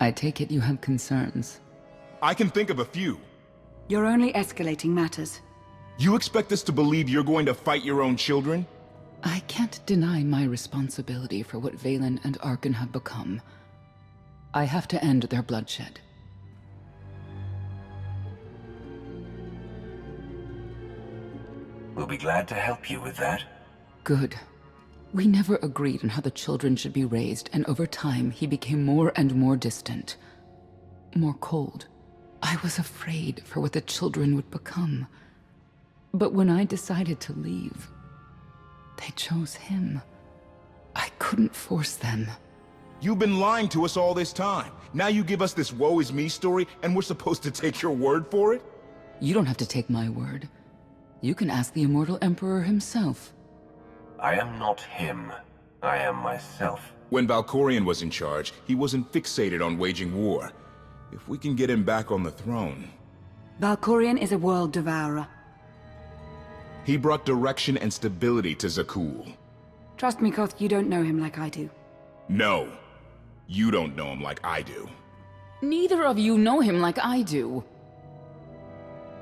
I take it you have concerns. I can think of a few. You're only escalating matters. You expect us to believe you're going to fight your own children? I can't deny my responsibility for what Valen and Arkan have become. I have to end their bloodshed. We'll be glad to help you with that. Good. We never agreed on how the children should be raised, and over time he became more and more distant. More cold. I was afraid for what the children would become. But when I decided to leave, they chose him. I couldn't force them. You've been lying to us all this time. Now you give us this woe is me story, and we're supposed to take your word for it? You don't have to take my word. You can ask the Immortal Emperor himself. I am not him. I am myself. When Valkorion was in charge, he wasn't fixated on waging war. If we can get him back on the throne... Valkorion is a world devourer. He brought direction and stability to Zakul. Trust me, Koth, you don't know him like I do. No. You don't know him like I do. Neither of you know him like I do.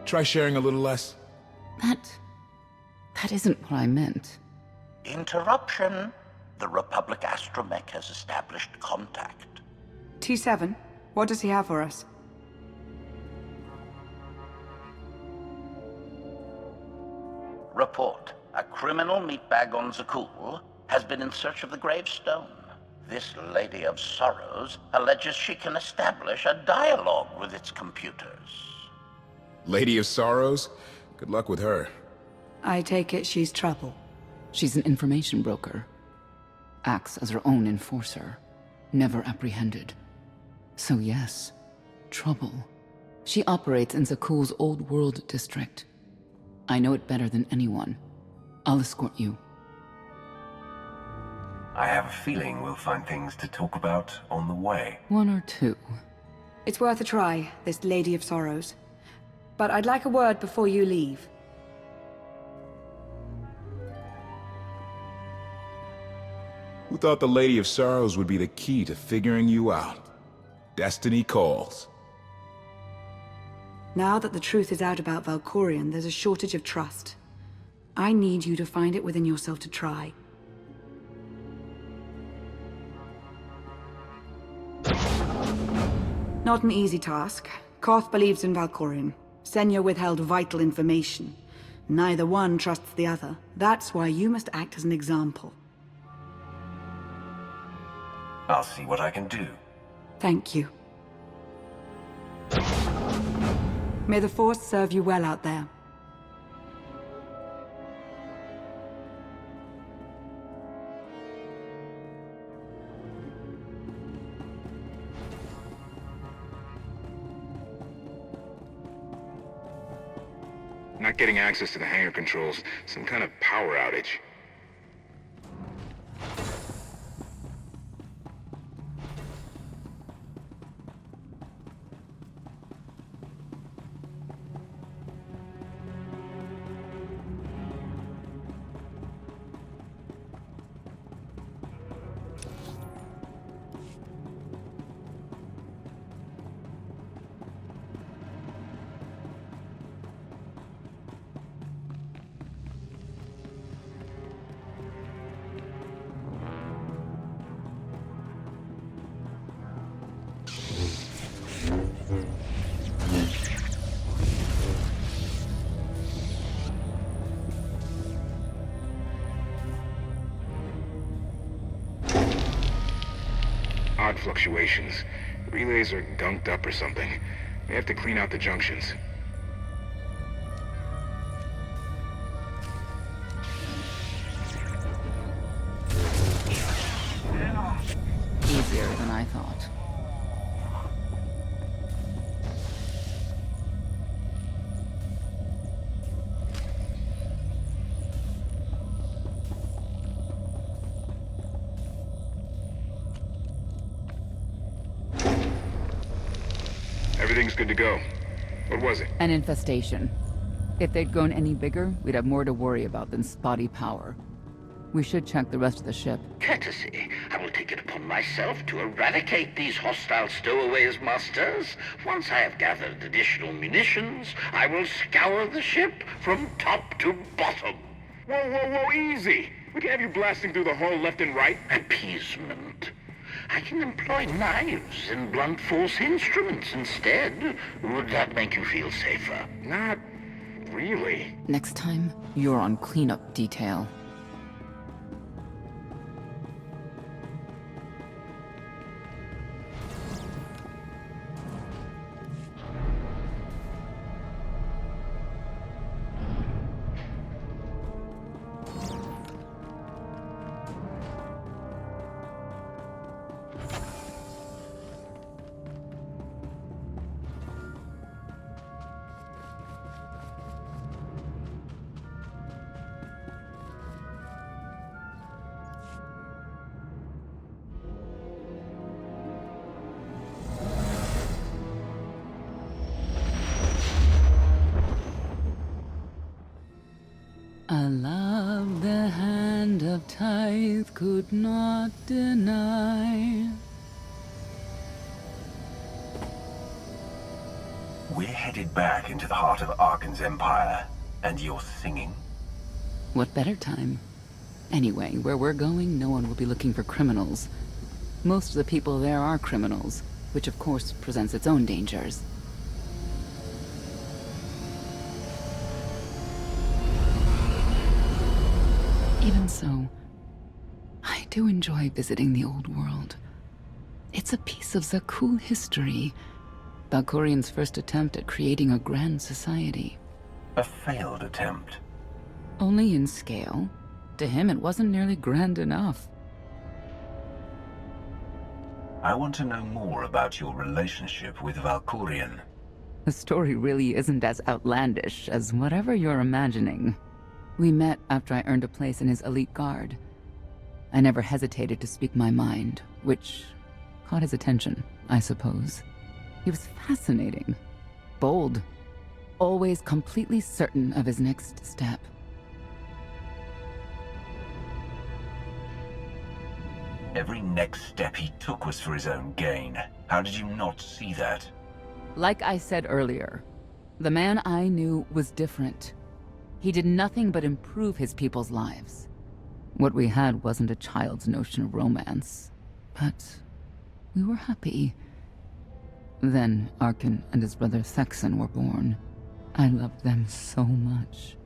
Try sharing a little less. That isn't what I meant. Interruption. The Republic astromech has established contact. T7, what does he have for us? Report. A criminal meatbag on Zakul has been in search of the gravestone. This Lady of Sorrows alleges she can establish a dialogue with its computers. Lady of Sorrows? Good luck with her. I take it she's trouble. She's an information broker. Acts as her own enforcer. Never apprehended. So yes, trouble. She operates in Zakul's Old World district. I know it better than anyone. I'll escort you. I have a feeling we'll find things to talk about on the way. One or two. It's worth a try, this Lady of Sorrows. But I'd like a word before you leave. Who thought the Lady of Sorrows would be the key to figuring you out? Destiny calls. Now that the truth is out about Valkorion, there's a shortage of trust. I need you to find it within yourself to try. Not an easy task. Koth believes in Valkorion. Senya withheld vital information. Neither one trusts the other. That's why you must act as an example. I'll see what I can do. Thank you. May the Force serve you well out there. Not getting access to the hangar controls. Some kind of power outage. Odd fluctuations. Relays are gunked up or something. They have to clean out the junctions. Easier than I thought. Everything's good to go. What was it? An infestation. If they'd grown any bigger, we'd have more to worry about than spotty power. We should check the rest of the ship. Courtesy. I will will take it upon myself to eradicate these hostile stowaways, masters. Once I have gathered additional munitions, I will scour the ship from top to bottom. Whoa, easy! We can have you blasting through the hull left and right. Appeasement. I can employ knives and blunt force instruments instead. Would that make you feel safer? Not really. Next time, you're on cleanup detail. A love the hand of tithe could not deny. We're headed back into the heart of Arkan's empire, and you're singing? What better time? Anyway, where we're going, no one will be looking for criminals. Most of the people there are criminals, which of course presents its own dangers. Even so, I do enjoy visiting the old world. It's a piece of Zakuul history. Valkorian's first attempt at creating a grand society. A failed attempt. Only in scale. To him, it wasn't nearly grand enough. I want to know more about your relationship with Valkorian. The story really isn't as outlandish as whatever you're imagining. We met after I earned a place in his elite guard. I never hesitated to speak my mind, which caught his attention, I suppose. He was fascinating, bold, always completely certain of his next step. Every next step he took was for his own gain. How did you not see that? Like I said earlier, the man I knew was different. He did nothing but improve his people's lives. What we had wasn't a child's notion of romance, but we were happy. Then Arkan and his brother Thexan were born. I loved them so much.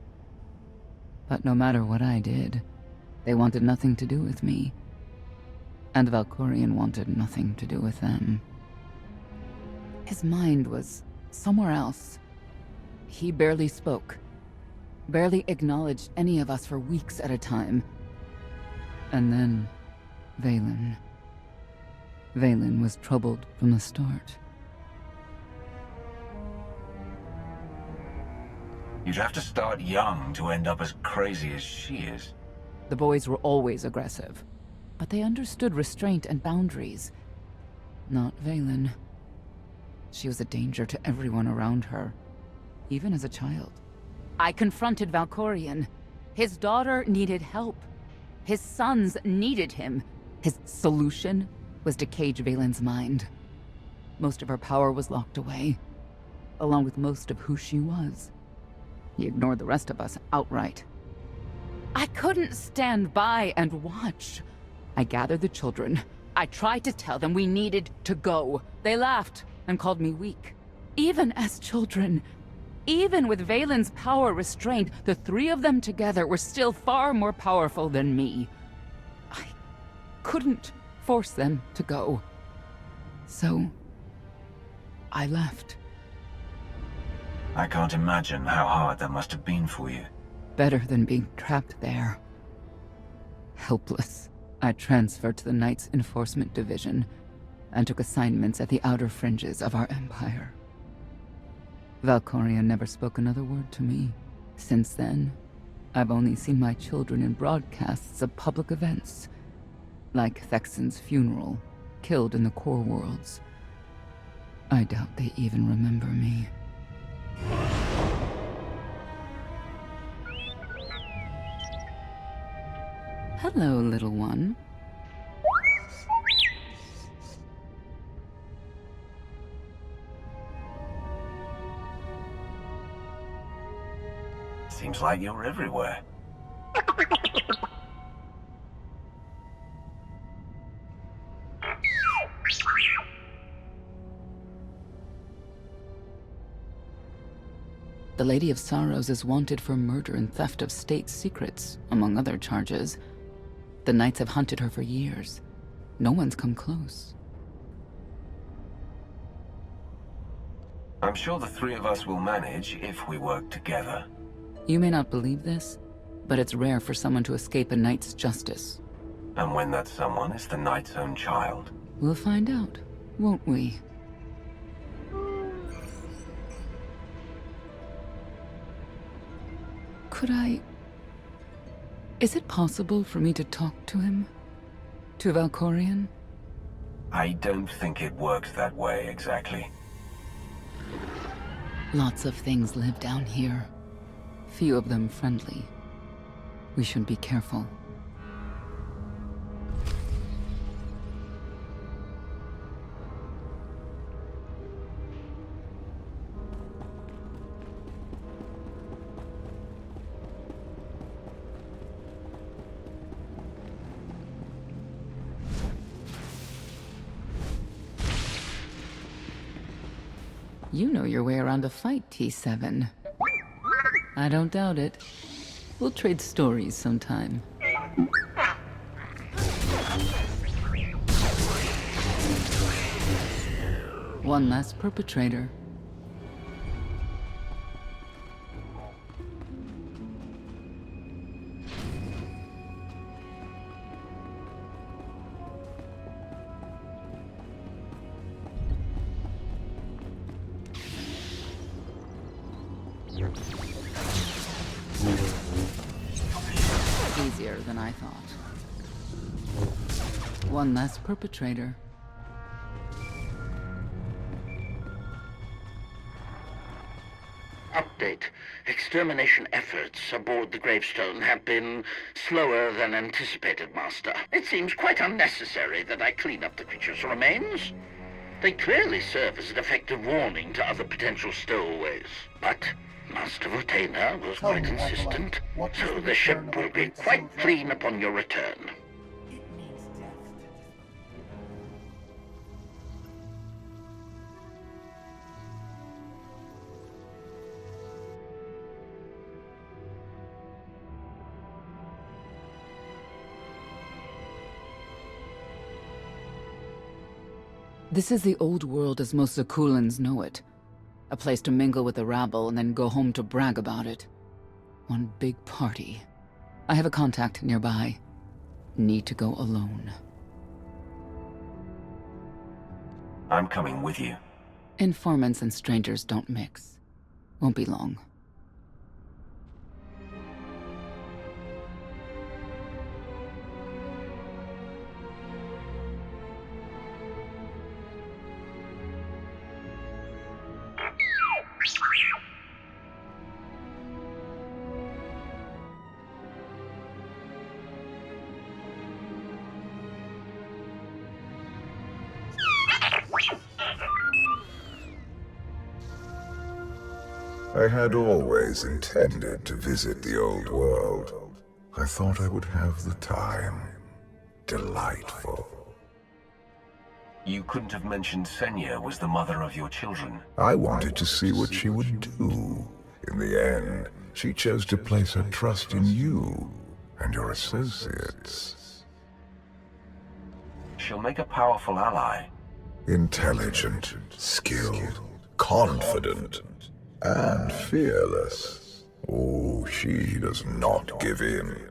But no matter what I did, they wanted nothing to do with me. And Valkorian wanted nothing to do with them. His mind was somewhere else. He barely spoke. Barely acknowledged any of us for weeks at a time. And then, Vaylin. Vaylin was troubled from the start. You'd have to start young to end up as crazy as she is. The boys were always aggressive, but they understood restraint and boundaries. Not Vaylin. She was a danger to everyone around her, even as a child. I confronted Valkorian. His daughter needed help. His sons needed him. His solution was to cage Vaylin's mind. Most of her power was locked away, along with most of who she was. He ignored the rest of us outright. I couldn't stand by and watch. I gathered the children. I tried to tell them we needed to go. They laughed and called me weak. Even as children, even with Vaylin's power restrained, the three of them together were still far more powerful than me. I couldn't force them to go. So, I left. I can't imagine how hard that must have been for you. Better than being trapped there. Helpless, I transferred to the Knights Enforcement Division and took assignments at the outer fringes of our empire. Valkorian never spoke another word to me. Since then, I've only seen my children in broadcasts of public events, like Thexan's funeral, killed in the core worlds. I doubt they even remember me. Hello, little one. like you're everywhere. The Lady of Sorrows is wanted for murder and theft of state secrets, among other charges. The Knights have hunted her for years. No one's come close. I'm sure the three of us will manage if we work together. You may not believe this, but it's rare for someone to escape a Knight's justice. And when that someone is the Knight's own child. We'll find out, won't we? Could I... Is it possible for me to talk to him? To Valkorion? I don't think it works that way exactly. Lots of things live down here. Few of them friendly. We should be careful. You know your way around a fight, T7. I don't doubt it. We'll trade stories sometime. One less perpetrator. Easier than I thought. One less perpetrator. Update. Extermination efforts aboard the gravestone have been slower than anticipated, Master. It seems quite unnecessary that I clean up the creature's remains. They clearly serve as an effective warning to other potential stowaways. But Master Votena was quite insistent, so the ship will be quite clean upon your return. This is the old world as most Zakulans know it. A place to mingle with the rabble and then go home to brag about it. One big party. I have a contact nearby. Need to go alone. I'm coming with you. Informants and strangers don't mix. Won't be long. I had always intended to visit the old world. I thought I would have the time. Delightful. You couldn't have mentioned Senya was the mother of your children. I wanted to see what she would do. In the end, she chose to place her trust in you and your associates. She'll make a powerful ally. Intelligent, skilled, confident, and fearless. Oh, she does not give in.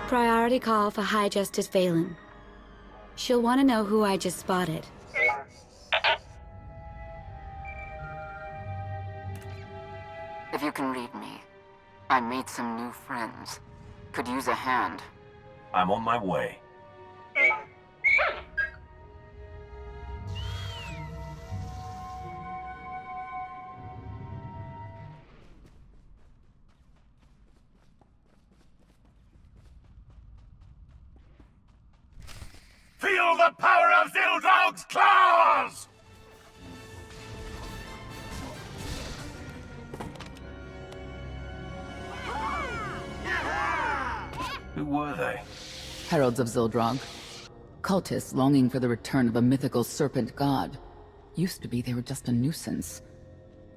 Priority call for High Justice Valen. She'll want to know who I just spotted. If you can read me, I made some new friends. Could use a hand. I'm on my way. the power of Zildrog's claws! Who were they? Heralds of Zildrog. Cultists longing for the return of a mythical serpent god. Used to be they were just a nuisance.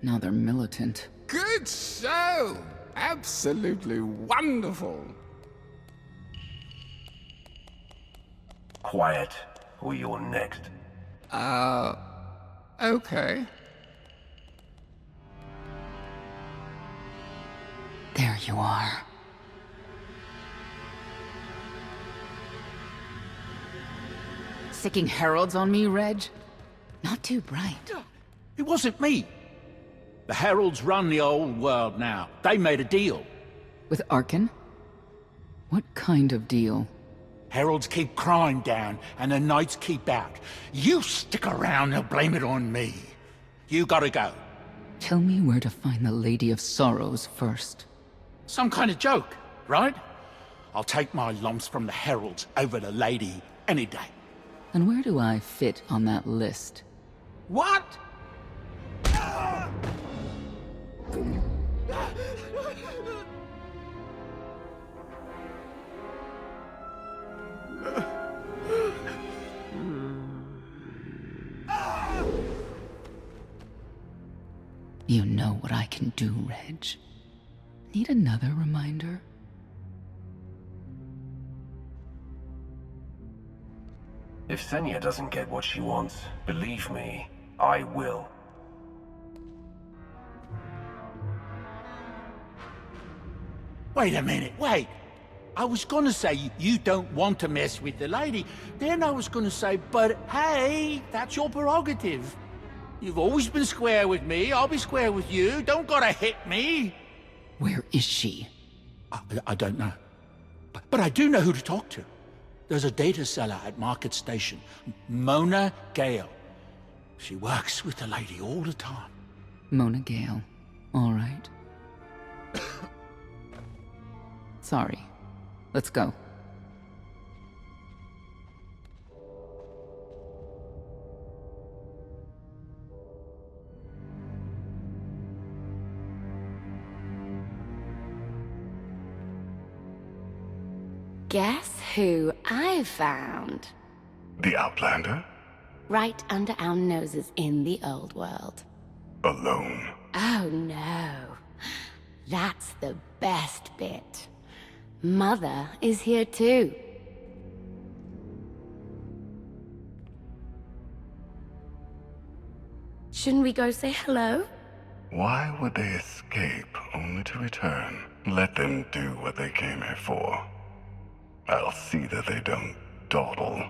Now they're militant. Good show! Absolutely wonderful. Quiet, or you're next. Okay. There you are. Sicking heralds on me, Reg? Not too bright. It wasn't me. The heralds run the old world now. They made a deal. With Arkin? What kind of deal? Heralds keep crime down, and the knights keep out. You stick around, they'll blame it on me. You gotta go. Tell me where to find the Lady of Sorrows first. Some kind of joke, right? I'll take my lumps from the heralds over the lady any day. And where do I fit on that list? What? You know what I can do, Reg. Need another reminder? If Senya doesn't get what she wants, believe me, I will. Wait a minute, wait. I was gonna say you don't want to mess with the lady. Then I was gonna say, but hey, that's your prerogative. You've always been square with me, I'll be square with you. Don't gotta hit me. Where is she? I don't know. But I do know who to talk to. There's a data seller at Market Station, Mona Gale. She works with the lady all the time. Mona Gale. All right. Sorry. Let's go. Guess who I found? The Outlander? Right under our noses in the old world. Alone? Oh no. That's the best bit. Mother is here too. Shouldn't we go say hello? Why would they escape only to return? Let them do what they came here for. I'll see that they don't dawdle.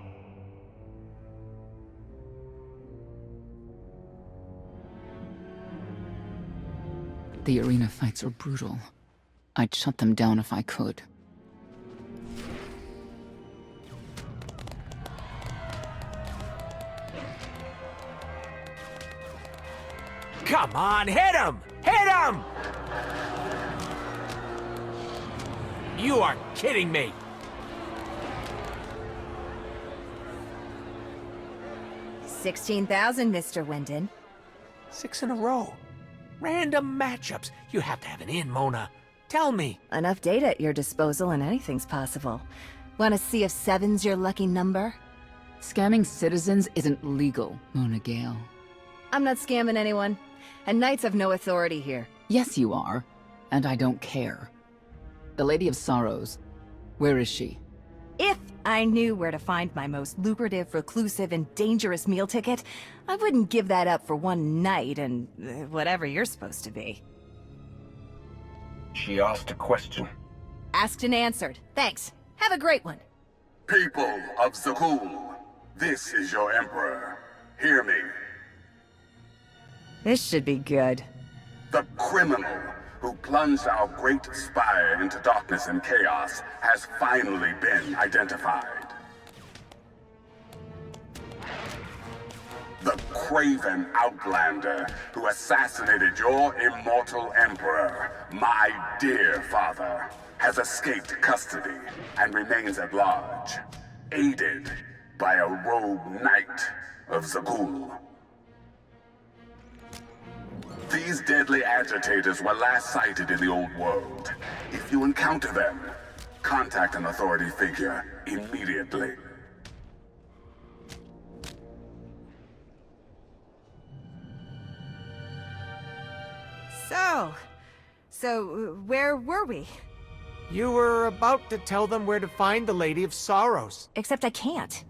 The arena fights are brutal. I'd shut them down if I could. Come on, hit him! Hit him! You are kidding me! $16,000, Mr. Wyndon. 6 in a row. Random matchups. You have to have an in, Mona. Tell me. Enough data at your disposal and anything's possible. Want to see if 7's your lucky number? Scamming citizens isn't legal, Mona Gale. I'm not scamming anyone. And knights have no authority here. Yes, you are. And I don't care. The Lady of Sorrows. Where is she? If I knew where to find my most lucrative, reclusive, and dangerous meal ticket, I wouldn't give that up for one night and whatever you're supposed to be. She asked a question. Asked and answered. Thanks. Have a great one. People of Zakul, this is your Emperor. Hear me. This should be good. The criminal who plunged our great spire into darkness and chaos has finally been identified. The craven outlander who assassinated your immortal emperor, my dear father, has escaped custody and remains at large, aided by a rogue knight of Zakul. These deadly agitators were last sighted in the old world. If you encounter them, contact an authority figure immediately. So, where were we? You were about to tell them where to find the Lady of Sorrows. Except I can't.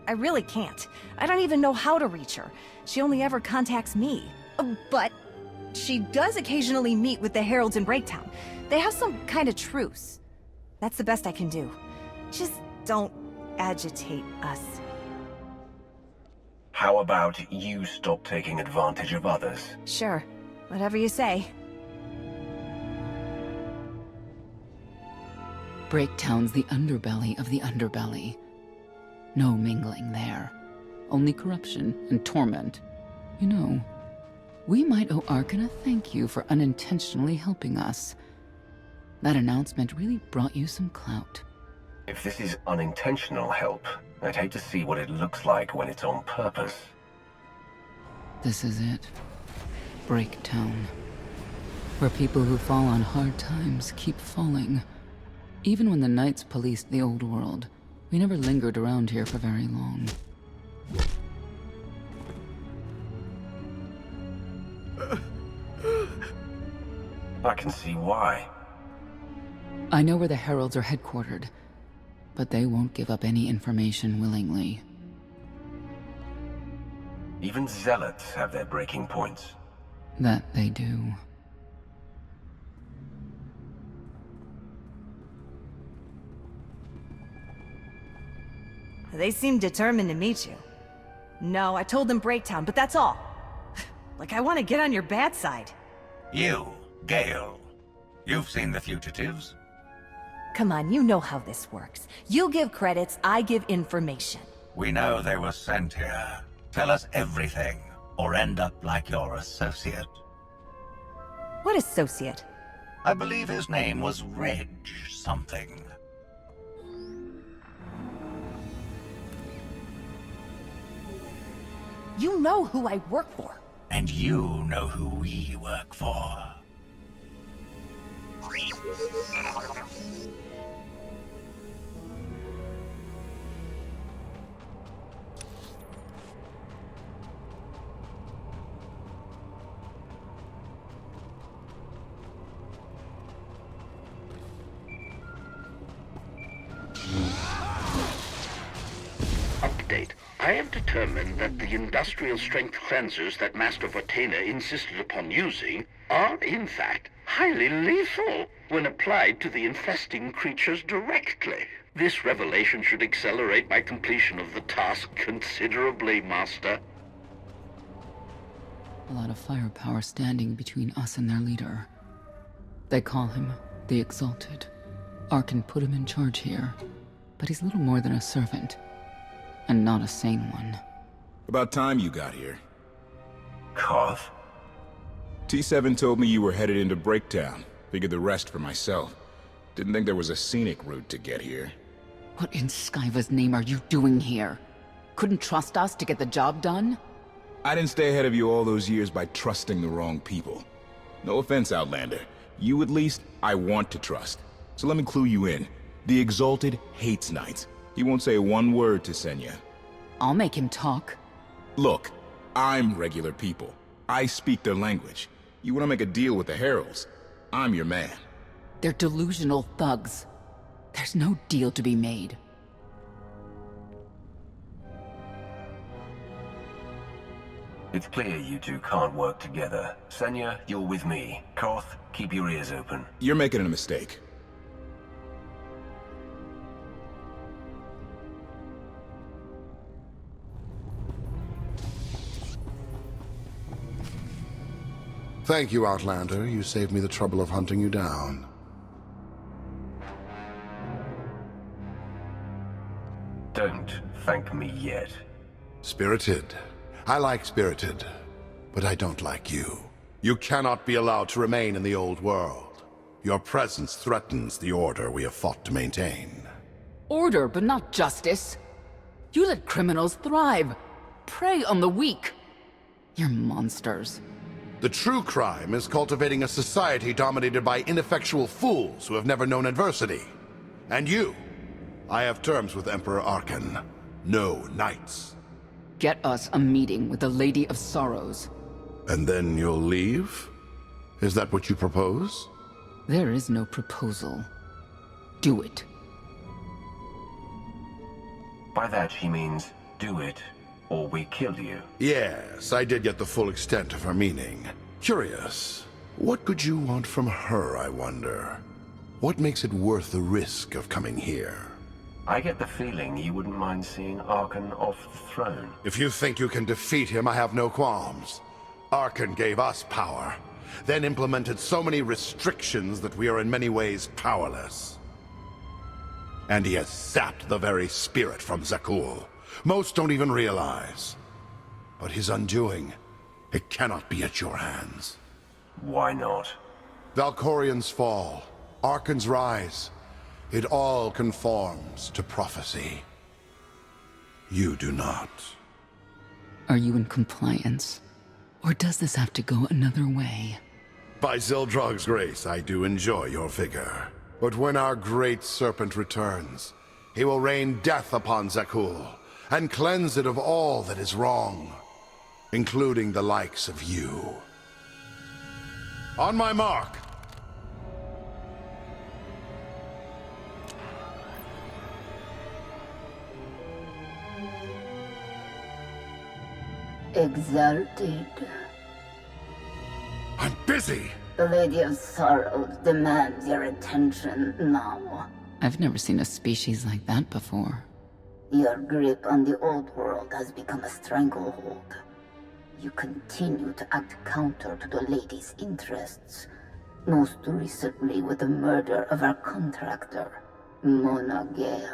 I really can't. I don't even know how to reach her. She only ever contacts me. But she does occasionally meet with the Heralds in Breaktown. They have some kind of truce. That's the best I can do. Just don't agitate us. How about you stop taking advantage of others? Sure. Whatever you say. Breaktown's the underbelly of the underbelly. No mingling there. Only corruption and torment. You know, we might owe Arkan a thank you for unintentionally helping us. That announcement really brought you some clout. If this is unintentional help, I'd hate to see what it looks like when it's on purpose. This is it. Breaktown. Where people who fall on hard times keep falling. Even when the Knights policed the old world, we never lingered around here for very long. I can see why. I know where the Heralds are headquartered, but they won't give up any information willingly. Even Zealots have their breaking points. That they do. They seem determined to meet you. No, I told them Breaktown, but that's all. Like I want to get on your bad side. You, Gale. You've seen the fugitives. Come on, you know how this works. You give credits, I give information. We know they were sent here. Tell us everything, or end up like your associate. What associate? I believe his name was Reg something. You know who I work for. And you know who we work for. Update. I have determined that the industrial strength cleansers that Master Vortena insisted upon using are, in fact, highly lethal when applied to the infesting creatures directly. This revelation should accelerate my completion of the task considerably, Master. A lot of firepower standing between us and their leader. They call him the Exalted. Arkan put him in charge here, but he's little more than a servant. And not a sane one. About time you got here. Koth? T7 told me you were headed into Breaktown. Figured the rest for myself. Didn't think there was a scenic route to get here. What in Skyva's name are you doing here? Couldn't trust us to get the job done? I didn't stay ahead of you all those years by trusting the wrong people. No offense, Outlander. You at least, I want to trust. So let me clue you in. The Exalted hates Knights. He won't say one word to Senya. I'll make him talk. Look, I'm regular people. I speak their language. You want to make a deal with the Heralds? I'm your man. They're delusional thugs. There's no deal to be made. It's clear you two can't work together. Senya, you're with me. Koth, keep your ears open. You're making a mistake. Thank you, Outlander. You saved me the trouble of hunting you down. Don't thank me yet. Spirited. I like Spirited, but I don't like you. You cannot be allowed to remain in the old world. Your presence threatens the order we have fought to maintain. Order, but not justice. You let criminals thrive, prey on the weak. You're monsters. The true crime is cultivating a society dominated by ineffectual fools who have never known adversity. And you, I have terms with Emperor Arkan. No knights. Get us a meeting with the Lady of Sorrows. And then you'll leave? Is that what you propose? There is no proposal. Do it. By that she means, do it, or we kill you. Yes, I did get the full extent of her meaning. Curious. What could you want from her, I wonder? What makes it worth the risk of coming here? I get the feeling you wouldn't mind seeing Arkan off the throne. If you think you can defeat him, I have no qualms. Arkan gave us power, then implemented so many restrictions that we are in many ways powerless. And he has sapped the very spirit from Zakul. Most don't even realize. But his undoing, it cannot be at your hands. Why not? Valkorian's fall, Arkan's rise, it all conforms to prophecy. You do not. Are you in compliance? Or does this have to go another way? By Zildrog's grace, I do enjoy your vigor. But when our great serpent returns, he will rain death upon Zakul, and cleanse it of all that is wrong, including the likes of you. On my mark! Exalted. I'm busy! The Lady of Sorrows demands your attention now. I've never seen a species like that before. Your grip on the old world has become a stranglehold. You continue to act counter to the Lady's interests, most recently with the murder of our contractor, Mona Gale.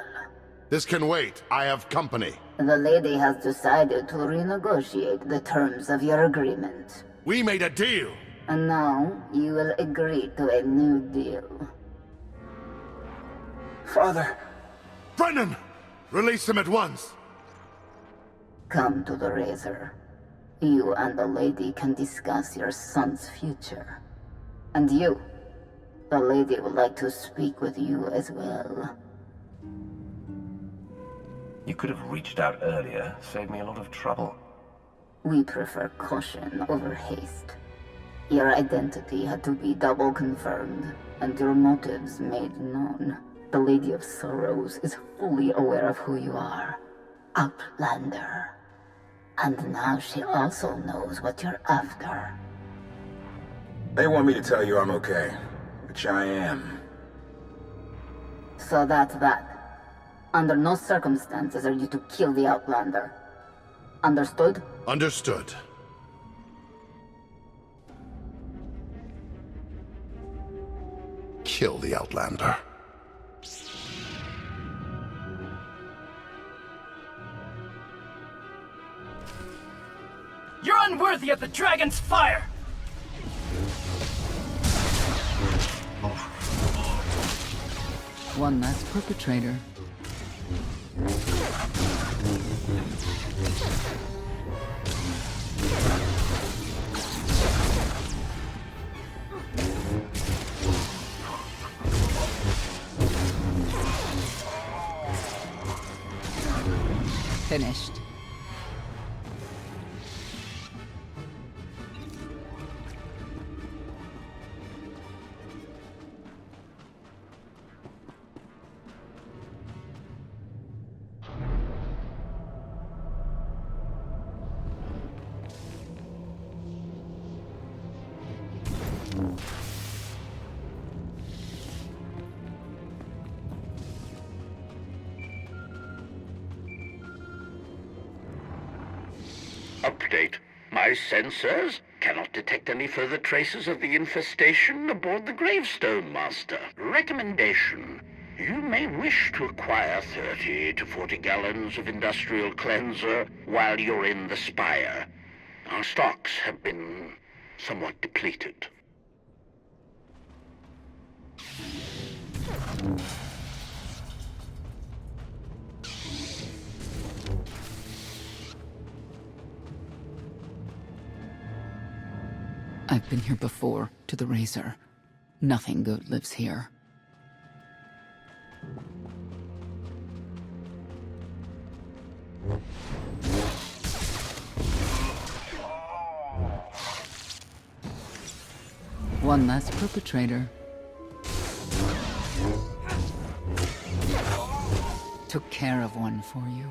This can wait. I have company. The Lady has decided to renegotiate the terms of your agreement. We made a deal! And now, you will agree to a new deal. Father! Brennan! Release him at once! Come to the Razor. You and the Lady can discuss your son's future. And you, the Lady would like to speak with you as well. You could have reached out earlier, saved me a lot of trouble. We prefer caution over haste. Your identity had to be double confirmed, and your motives made known. The Lady of Sorrows is fully aware of who you are. Outlander. And now she also knows what you're after. They want me to tell you I'm okay, which I am. So that's that. Under no circumstances are you to kill the Outlander. Understood? Understood. Kill the Outlander. You're unworthy of the dragon's fire! One last perpetrator. Finished. Update. My sensors cannot detect any further traces of the infestation aboard the Gravestone, Master. Recommendation. You may wish to acquire 30 to 40 gallons of industrial cleanser while you're in the Spire. Our stocks have been somewhat depleted. I've been here before, to the Razor. Nothing good lives here. One less perpetrator. Took care of one for you.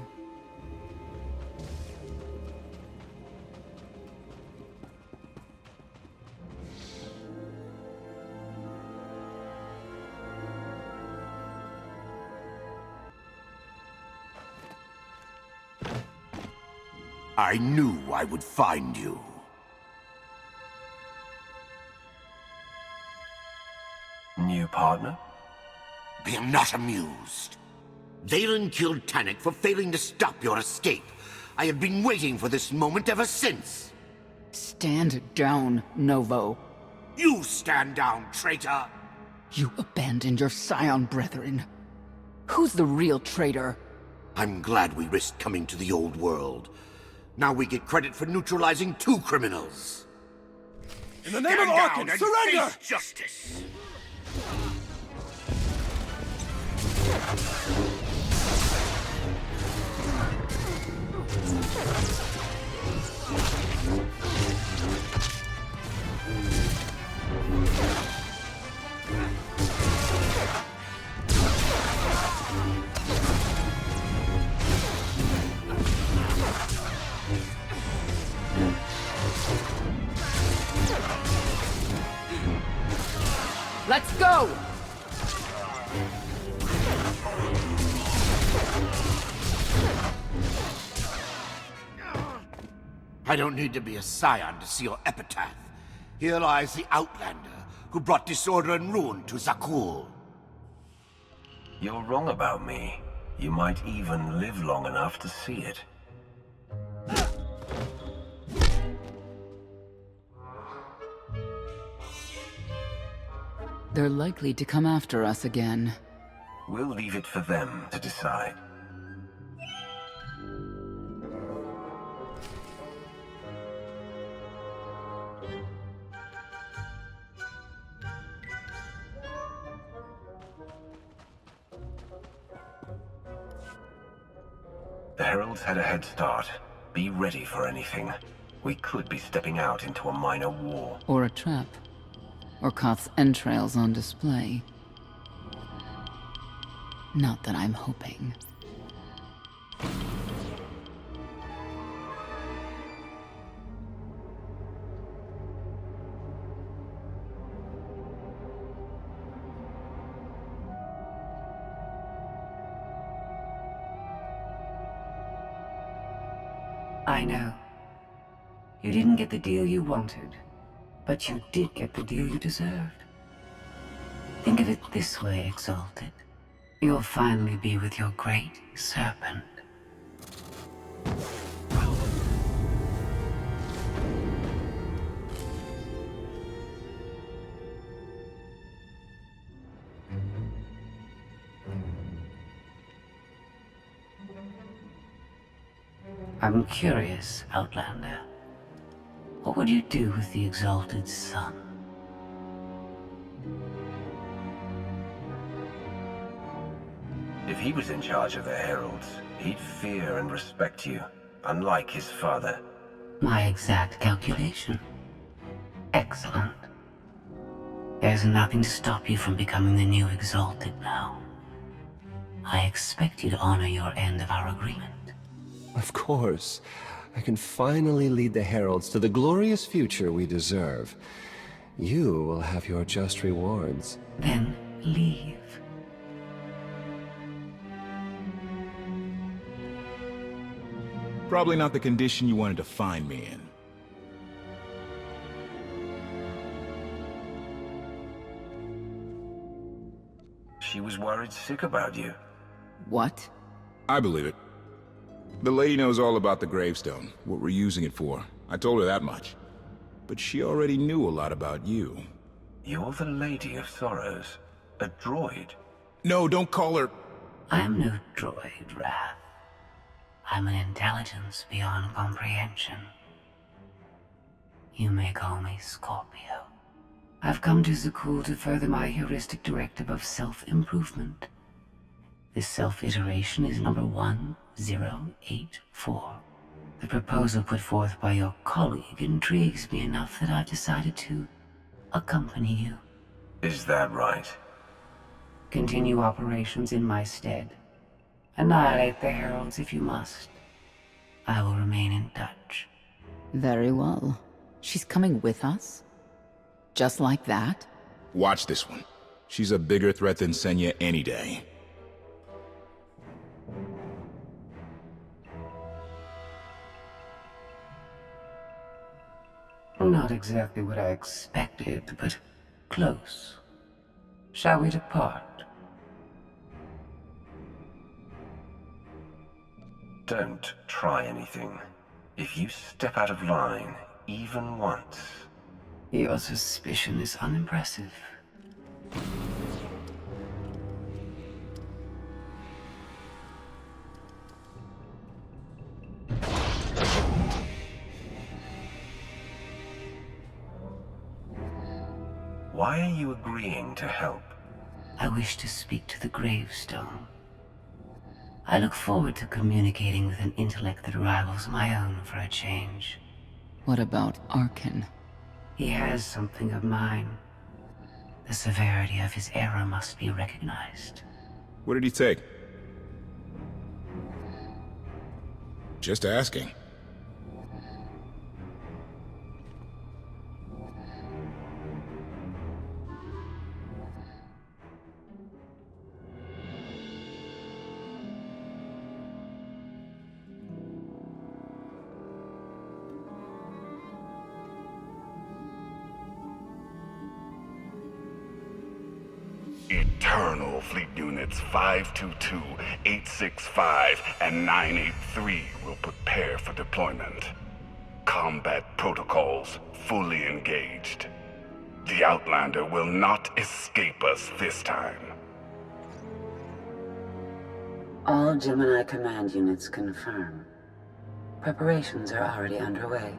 I knew I would find you. New partner? Be not amused. Valen killed Tannic for failing to stop your escape. I have been waiting for this moment ever since. Stand down, Novo. You stand down, traitor! You abandoned your Scion brethren. Who's the real traitor? I'm glad we risked coming to the old world. Now we get credit for neutralizing 2 criminals. In the name of Arkan, surrender! Face justice! Let's go! I don't need to be a scion to see your epitaph. Here lies the Outlander, who brought disorder and ruin to Zakul. You're wrong about me. You might even live long enough to see it. They're likely to come after us again. We'll leave it for them to decide. The Heralds had a head start. Be ready for anything. We could be stepping out into a minor war. Or a trap. Or Koth's entrails on display. Not that I'm hoping. I know. You didn't get the deal you wanted, but you did get the deal you deserved. Think of it this way, Exalted. You'll finally be with your great serpent. I'm curious, Outlander. What would you do with the Exalted Son? If he was in charge of the Heralds, he'd fear and respect you, unlike his father. My exact calculation. Excellent. There's nothing to stop you from becoming the new Exalted now. I expect you to honor your end of our agreement. Of course. I can finally lead the Heralds to the glorious future we deserve. You will have your just rewards. Then leave. Probably not the condition you wanted to find me in. She was worried sick about you. What? I believe it. The lady knows all about the gravestone, what we're using it for. I told her that much. But she already knew a lot about you. You're the Lady of Sorrows. A droid. No, don't call her... I'm no droid, Wrath. I'm an intelligence beyond comprehension. You may call me Scorpio. I've come to Zakul to further my heuristic directive of self-improvement. This self-iteration is number 1084. The proposal put forth by your colleague intrigues me enough that I've decided to accompany you. Is that right? Continue operations in my stead. Annihilate the heralds if you must. I will remain in touch. Very well. She's coming with us? Just like that? Watch this one. She's a bigger threat than Senya any day. Not exactly what I expected, but close. Shall we depart? Don't try anything. If you step out of line, even once... Your suspicion is unimpressive. Why are you agreeing to help? I wish to speak to the gravestone. I look forward to communicating with an intellect that rivals my own for a change. What about Arkin? He has something of mine. The severity of his error must be recognized. What did he take? Just asking. Eternal Fleet Units 522, 865, and 983 will prepare for deployment. Combat protocols fully engaged. The Outlander will not escape us this time. All Gemini command units confirm. Preparations are already underway.